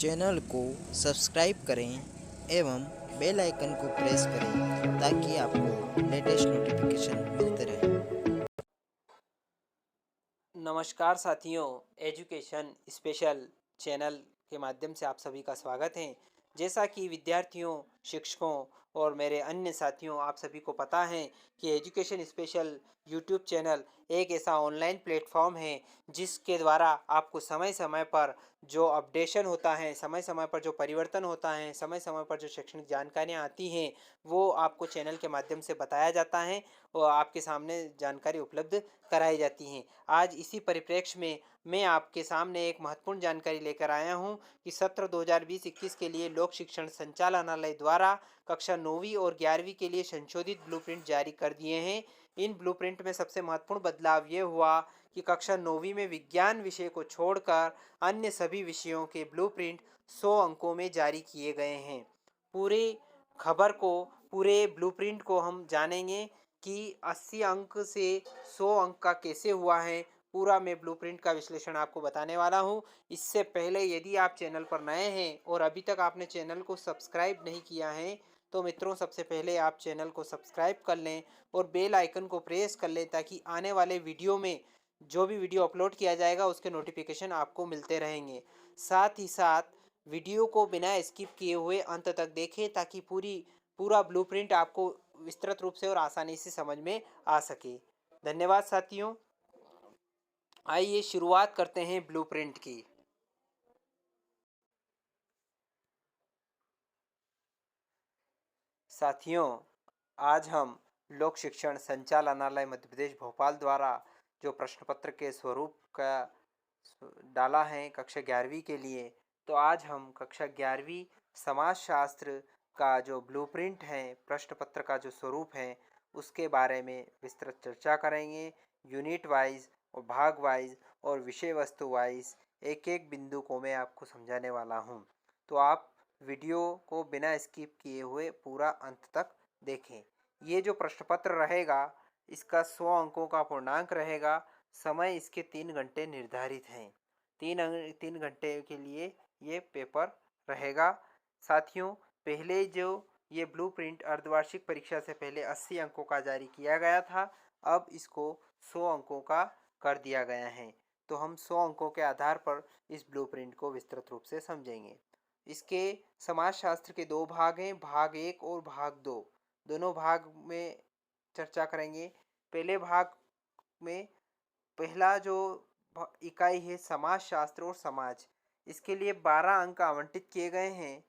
Channel को subscribe करें एवं बेल आइकन को प्रेस करें ताकि आपको लेटेस्ट नोटिफिकेशन मिलते रहें। नमस्कार साथियों, एजुकेशन स्पेशल चैनल के माध्यम से आप सभी का स्वागत है। जैसा कि विद्यार्थियों, शिक्षकों और मेरे अन्य साथियों आप सभी को पता है कि एजुकेशन स्पेशल यूट्यूब चैनल एक ऐसा ऑनलाइन प्लेटफॉर्म है जिसके द्वारा आपको समय समय पर जो अपडेशन होता है, समय समय पर जो परिवर्तन होता है, समय समय पर जो शैक्षणिक जानकारियाँ आती हैं, वो आपको चैनल के माध्यम से बताया जाता है और आपके सामने जानकारी उपलब्ध कराई जाती हैं। आज इसी परिप्रेक्ष्य में मैं आपके सामने एक महत्वपूर्ण जानकारी लेकर आया हूं कि सत्र 2020-21 के लिए लोक शिक्षण संचालनालय द्वारा कक्षा 9वीं और 11वीं के लिए संशोधित ब्लूप्रिंट जारी कर दिए हैं। इन ब्लूप्रिंट में सबसे महत्वपूर्ण बदलाव ये हुआ कि कक्षा 9वीं में विज्ञान विषय को छोड़कर अन्य सभी विषयों के ब्लूप्रिंट 100 अंकों में जारी किए गए हैं। पूरी खबर को, पूरे ब्लूप्रिंट को हम जानेंगे कि 80 अंक से 100 अंक का कैसे हुआ है। पूरा मैं ब्लूप्रिंट का विश्लेषण आपको बताने वाला हूं। इससे पहले यदि आप चैनल पर नए हैं और अभी तक आपने चैनल को सब्सक्राइब नहीं किया है तो मित्रों, सबसे पहले आप चैनल को सब्सक्राइब कर लें और बेल आइकन को प्रेस कर लें ताकि आने वाले वीडियो में जो भी वीडियो अपलोड किया जाएगा उसके नोटिफिकेशन आपको मिलते रहेंगे। साथ ही साथ वीडियो को बिना स्किप किए हुए अंत तक देखें ताकि पूरा ब्लूप्रिंट आपको विस्तृत रूप से और आसानी से समझ में आ सके। धन्यवाद साथियों। आइए शुरुआत करते हैं ब्लूप्रिंट की। साथियों, आज हम लोक शिक्षण संचालनालय मध्य प्रदेश भोपाल द्वारा जो प्रश्न पत्र के स्वरूप का डाला है कक्षा 11वीं के लिए, तो आज हम कक्षा 11वीं समाजशास्त्र का जो ब्लूप्रिंट है, प्रश्न पत्र का जो स्वरूप है, उसके बारे में विस्तृत चर्चा करेंगे। यूनिट वाइज और भाग वाइज और विषय वस्तु वाइज एक एक बिंदु को मैं आपको समझाने वाला हूँ। तो आप वीडियो को बिना स्किप किए हुए पूरा अंत तक देखें। ये जो प्रश्न पत्र रहेगा इसका 100 अंकों का पूर्णांक रहेगा। समय इसके 3 घंटे निर्धारित हैं। 3 घंटे के लिए ये पेपर रहेगा। साथियों, पहले जो ये ब्लूप्रिंट अर्धवार्षिक परीक्षा से पहले 80 अंकों का जारी किया गया था, अब इसको 100 अंकों का कर दिया गया है। तो हम 100 अंकों के आधार पर इस ब्लूप्रिंट को विस्तृत रूप से समझेंगे। इसके समाजशास्त्र के 2 भाग हैं, भाग 1 और भाग 2। दोनों भाग में चर्चा करेंगे। पहले भाग में पहला जो इकाई है समाजशास्त्र और समाज, इसके लिए 12 अंक आवंटित किए गए हैं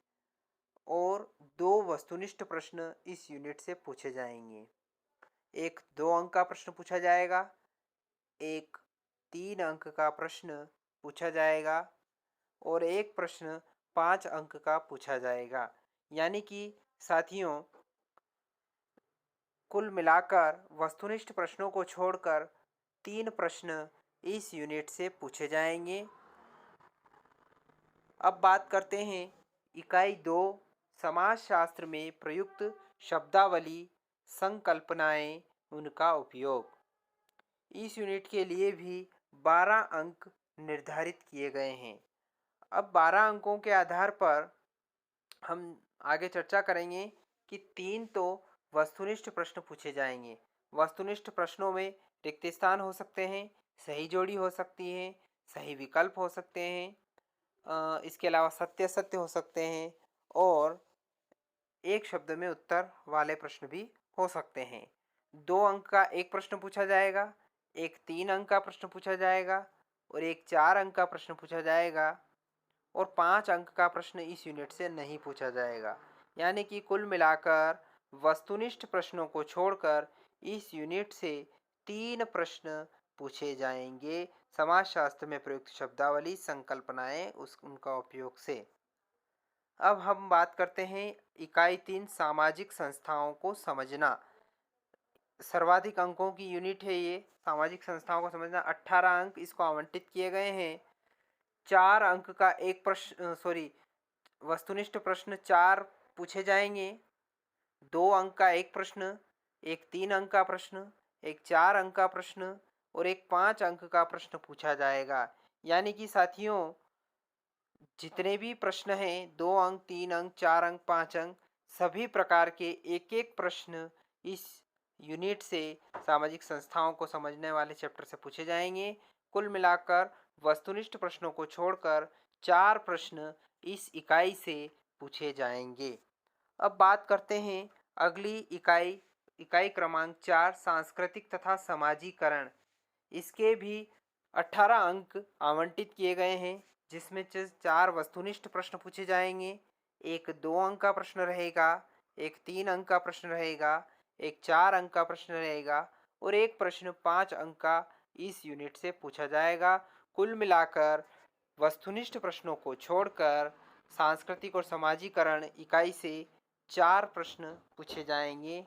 और 2 वस्तुनिष्ठ प्रश्न इस यूनिट से पूछे जाएंगे। एक 2 अंक का प्रश्न पूछा जाएगा, एक 3 अंक का प्रश्न पूछा जाएगा और एक प्रश्न 5 अंक का पूछा जाएगा। यानी कि साथियों, कुल मिलाकर वस्तुनिष्ठ प्रश्नों को छोड़कर 3 प्रश्न इस यूनिट से पूछे जाएंगे। अब बात करते हैं इकाई 2 समाजशास्त्र में प्रयुक्त शब्दावली, संकल्पनाएं, उनका उपयोग। इस यूनिट के लिए भी 12 अंक निर्धारित किए गए हैं। अब 12 अंकों के आधार पर हम आगे चर्चा करेंगे कि 3 तो वस्तुनिष्ठ प्रश्न पूछे जाएंगे। वस्तुनिष्ठ प्रश्नों में रिक्त स्थान हो सकते हैं, सही जोड़ी हो सकती है, सही विकल्प हो सकते हैं, इसके अलावा सत्य सत्य हो सकते हैं और एक शब्द में उत्तर वाले प्रश्न भी हो सकते हैं। 2 अंक का एक प्रश्न पूछा जाएगा, एक 3 अंक का प्रश्न पूछा जाएगा और एक 4 अंक का प्रश्न पूछा जाएगा और 5 अंक का प्रश्न इस यूनिट से नहीं पूछा जाएगा। यानी कि कुल मिलाकर वस्तुनिष्ठ प्रश्नों को छोड़कर इस यूनिट से 3 प्रश्न पूछे जाएंगे समाजशास्त्र में प्रयुक्त शब्दावली, संकल्पनाएं, उनका उपयोग से। अब हम बात करते हैं इकाई 3 सामाजिक संस्थाओं को समझना। सर्वाधिक अंकों की यूनिट है ये, सामाजिक संस्थाओं को समझना। 18 अंक इसको आवंटित किए गए हैं। 4 अंक का एक प्रश्न, वस्तुनिष्ठ प्रश्न 4 पूछे जाएंगे। 2 अंक का एक प्रश्न, एक 3 अंक का प्रश्न, एक 4 अंक का प्रश्न और एक 5 अंक का प्रश्न पूछा जाएगा। यानी कि साथियों, जितने भी प्रश्न हैं 2 अंक, 3 अंक, 4 अंक, 5 अंक, सभी प्रकार के एक एक प्रश्न इस यूनिट से सामाजिक संस्थाओं को समझने वाले चैप्टर से पूछे जाएंगे। कुल मिलाकर वस्तुनिष्ठ प्रश्नों को छोड़कर 4 प्रश्न इस इकाई से पूछे जाएंगे। अब बात करते हैं अगली इकाई, इकाई क्रमांक 4, सांस्कृतिक तथा समाजीकरण। इसके भी 18 अंक आवंटित किए गए हैं, जिसमें 4 वस्तुनिष्ठ प्रश्न पूछे जाएंगे। एक 2 अंक का प्रश्न रहेगा, एक 3 अंक का प्रश्न रहेगा, एक 4 अंक का प्रश्न रहेगा और एक प्रश्न 5 अंक का इस यूनिट से पूछा जाएगा। कुल मिलाकर वस्तुनिष्ठ प्रश्नों को छोड़कर सांस्कृतिक और समाजीकरण इकाई से 4 प्रश्न पूछे जाएंगे।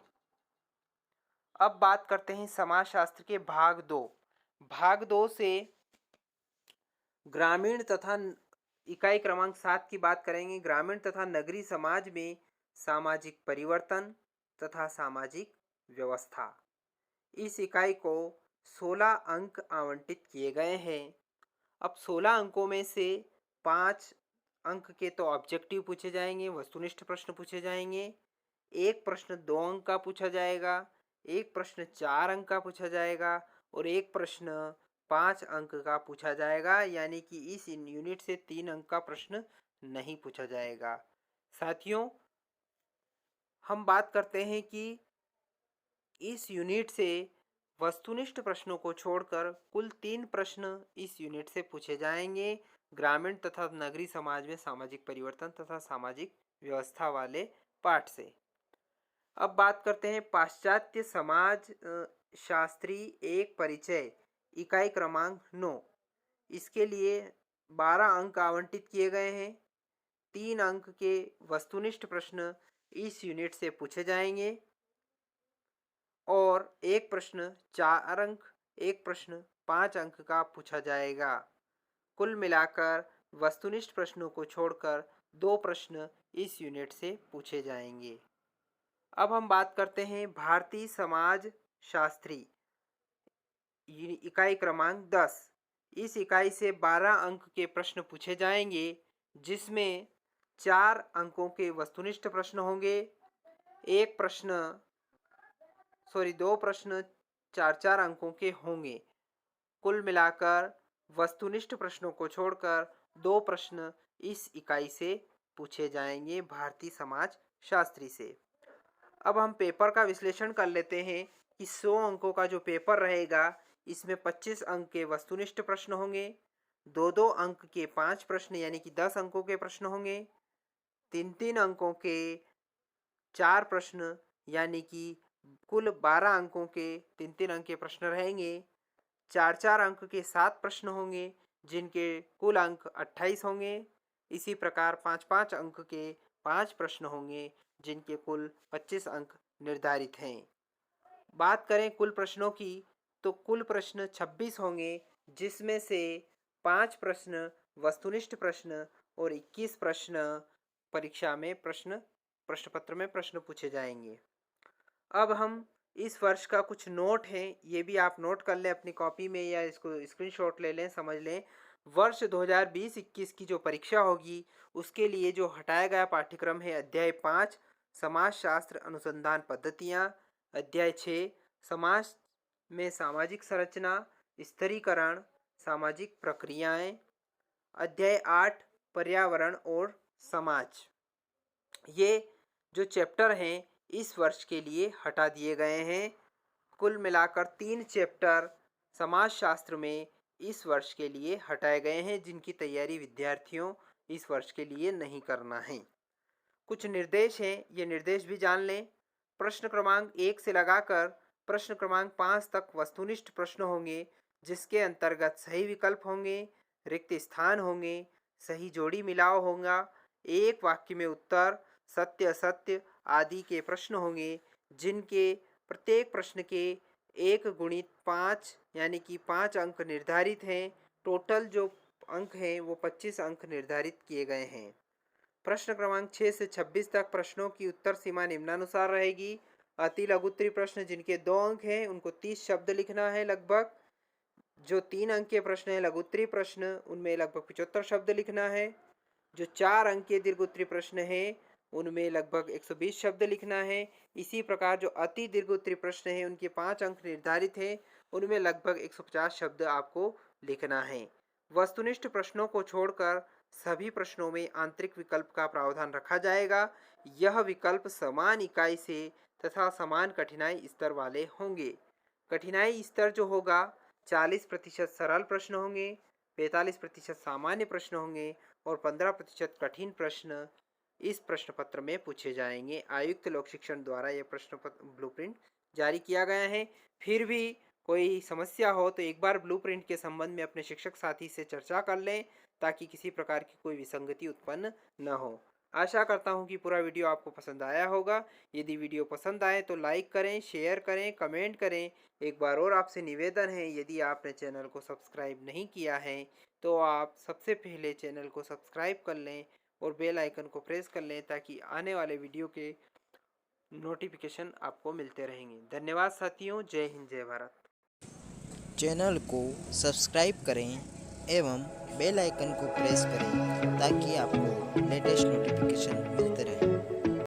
अब बात करते हैं समाजशास्त्र के भाग 2 से ग्रामीण तथा इकाई क्रमांक 7 की बात करेंगे। ग्रामीण तथा नगरीय समाज में सामाजिक परिवर्तन तथा सामाजिक व्यवस्था। इस इकाई को 16 अंक आवंटित किए गए हैं। अब 16 अंकों में से 5 अंक के तो ऑब्जेक्टिव पूछे जाएंगे, वस्तुनिष्ठ प्रश्न पूछे जाएंगे। एक प्रश्न 2 अंक का पूछा जाएगा, एक प्रश्न 4 अंक का पूछा जाएगा और एक प्रश्न 5 अंक का पूछा जाएगा, यानी कि इस यूनिट से 3 अंक का प्रश्न नहीं पूछा जाएगा। साथियों, हम बात करते हैं कि इस यूनिट से वस्तुनिष्ठ प्रश्नों को छोड़कर कुल 3 प्रश्न इस यूनिट से पूछे जाएंगे, ग्रामीण तथा नगरीय समाज में सामाजिक परिवर्तन तथा सामाजिक व्यवस्था वाले पाठ से। अब बात करते हैं पाश्चात्य समाज शास्त्री एक परिचय, इकाई क्रमांक 9। इसके लिए 12 अंक आवंटित किए गए हैं। 3 अंक के वस्तुनिष्ठ प्रश्न इस यूनिट से पूछे जाएंगे और एक प्रश्न 4 अंक, एक प्रश्न 5 अंक का पूछा जाएगा। कुल मिलाकर वस्तुनिष्ठ प्रश्नों को छोड़कर 2 प्रश्न इस यूनिट से पूछे जाएंगे। अब हम बात करते हैं भारतीय समाज शास्त्री इकाई क्रमांक 10। इस इकाई से 12 अंक के प्रश्न पूछे जाएंगे, जिसमें 4 अंकों के वस्तुनिष्ठ प्रश्न होंगे। दो प्रश्न 4 अंकों के होंगे। कुल मिलाकर वस्तुनिष्ठ प्रश्नों को छोड़कर 2 प्रश्न इस इकाई से पूछे जाएंगे भारतीय समाज शास्त्री से। अब हम पेपर का विश्लेषण कर लेते हैं कि 100 अंकों का जो पेपर रहेगा, इसमें 25 अंक के वस्तुनिष्ठ प्रश्न होंगे, 2-2 अंक के 5 प्रश्न यानी कि 10 अंकों के प्रश्न होंगे, 3-3 अंकों के 4 प्रश्न यानी कि कुल 12 अंकों के 3-3 अंक के प्रश्न रहेंगे, 4-4 अंक के 7 प्रश्न होंगे, जिनके कुल अंक 28 होंगे। इसी प्रकार 5-5 अंक के 5 प्रश्न होंगे, जिनके कुल 25 अंक निर्धारित हैं। बात करें कुल प्रश्नों की, तो कुल प्रश्न 26 होंगे, जिसमें से 5 प्रश्न वस्तुनिष्ठ प्रश्न और 21 प्रश्न परीक्षा में प्रश्न पत्र में प्रश्न पूछे जाएंगे। अब हम इस वर्ष का कुछ नोट है, ये भी आप नोट कर लें अपनी कॉपी में या इसको स्क्रीनशॉट ले लें, समझ लें। वर्ष 2020-21 की जो परीक्षा होगी, उसके लिए जो हटाया गया पाठ्यक्रम है अध्याय 5 समाजशास्त्र अनुसंधान पद्धतियाँ, अध्याय 6 समाज में सामाजिक संरचना स्तरीकरण सामाजिक प्रक्रियाएं, अध्याय 8 पर्यावरण और समाज, ये जो चैप्टर हैं इस वर्ष के लिए हटा दिए गए हैं। कुल मिलाकर 3 चैप्टर समाजशास्त्र में इस वर्ष के लिए हटाए गए हैं, जिनकी तैयारी विद्यार्थियों इस वर्ष के लिए नहीं करना है। कुछ निर्देश हैं, ये निर्देश भी जान लें। प्रश्न क्रमांक 1 से लगाकर प्रश्न क्रमांक 5 तक वस्तुनिष्ठ प्रश्न होंगे, जिसके अंतर्गत सही विकल्प होंगे, रिक्त स्थान होंगे, सही जोड़ी मिलाव होगा, एक वाक्य में उत्तर, सत्य असत्य आदि के प्रश्न होंगे, जिनके प्रत्येक प्रश्न के 1 गुणित 5 यानी कि 5 अंक निर्धारित हैं। टोटल जो अंक हैं वो 25 अंक निर्धारित किए गए हैं। प्रश्न क्रमांक 6 से 26 तक प्रश्नों की उत्तर सीमा निम्नानुसार रहेगी। अति लघुत्तरी प्रश्न जिनके 2 अंक हैं, उनको 30 शब्द लिखना है लगभग। जो 3 अंक के प्रश्न हैं लघुत्तरी प्रश्न, उनमें लगभग 75 शब्द लिखना है। जो 4 अंक के दीर्घोत्तरीय प्रश्न है उनमें लगभग 120 शब्द लिखना है। इसी प्रकार जो अति दीर्घोत्तरीय प्रश्न है उनके 5 अंक निर्धारित है, उनमें लगभग 150 शब्द आपको लिखना है। वस्तुनिष्ठ प्रश्नों को छोड़कर सभी प्रश्नों में आंतरिक विकल्प का प्रावधान रखा जाएगा। यह विकल्प समान इकाई से तथा समान कठिनाई स्तर वाले होंगे। कठिनाई स्तर जो होगा 40% सरल प्रश्न होंगे, 45% सामान्य प्रश्न होंगे और 15% कठिन प्रश्न इस प्रश्न पत्र में पूछे जाएंगे। आयुक्त लोक शिक्षण द्वारा यह प्रश्न पत्र ब्लूप्रिंट जारी किया गया है। फिर भी कोई समस्या हो तो एक बार ब्लूप्रिंट के संबंध में अपने शिक्षक साथी से चर्चा कर लें ताकि किसी प्रकार की कोई विसंगति उत्पन्न न हो। आशा करता हूं कि पूरा वीडियो आपको पसंद आया होगा। यदि वीडियो पसंद आए तो लाइक करें, शेयर करें, कमेंट करें। एक बार और आपसे निवेदन है, यदि आपने चैनल को सब्सक्राइब नहीं किया है तो आप सबसे पहले चैनल को सब्सक्राइब कर लें और बेल आइकन को प्रेस कर लें ताकि आने वाले वीडियो के नोटिफिकेशन आपको मिलते रहेंगे। धन्यवाद साथियों। जय हिंद, जय भारत। चैनल को सब्सक्राइब करें एवं बेल आइकन को प्रेस करें ताकि आपको लेटेस्ट नोटिफिकेशन मिलते रहें।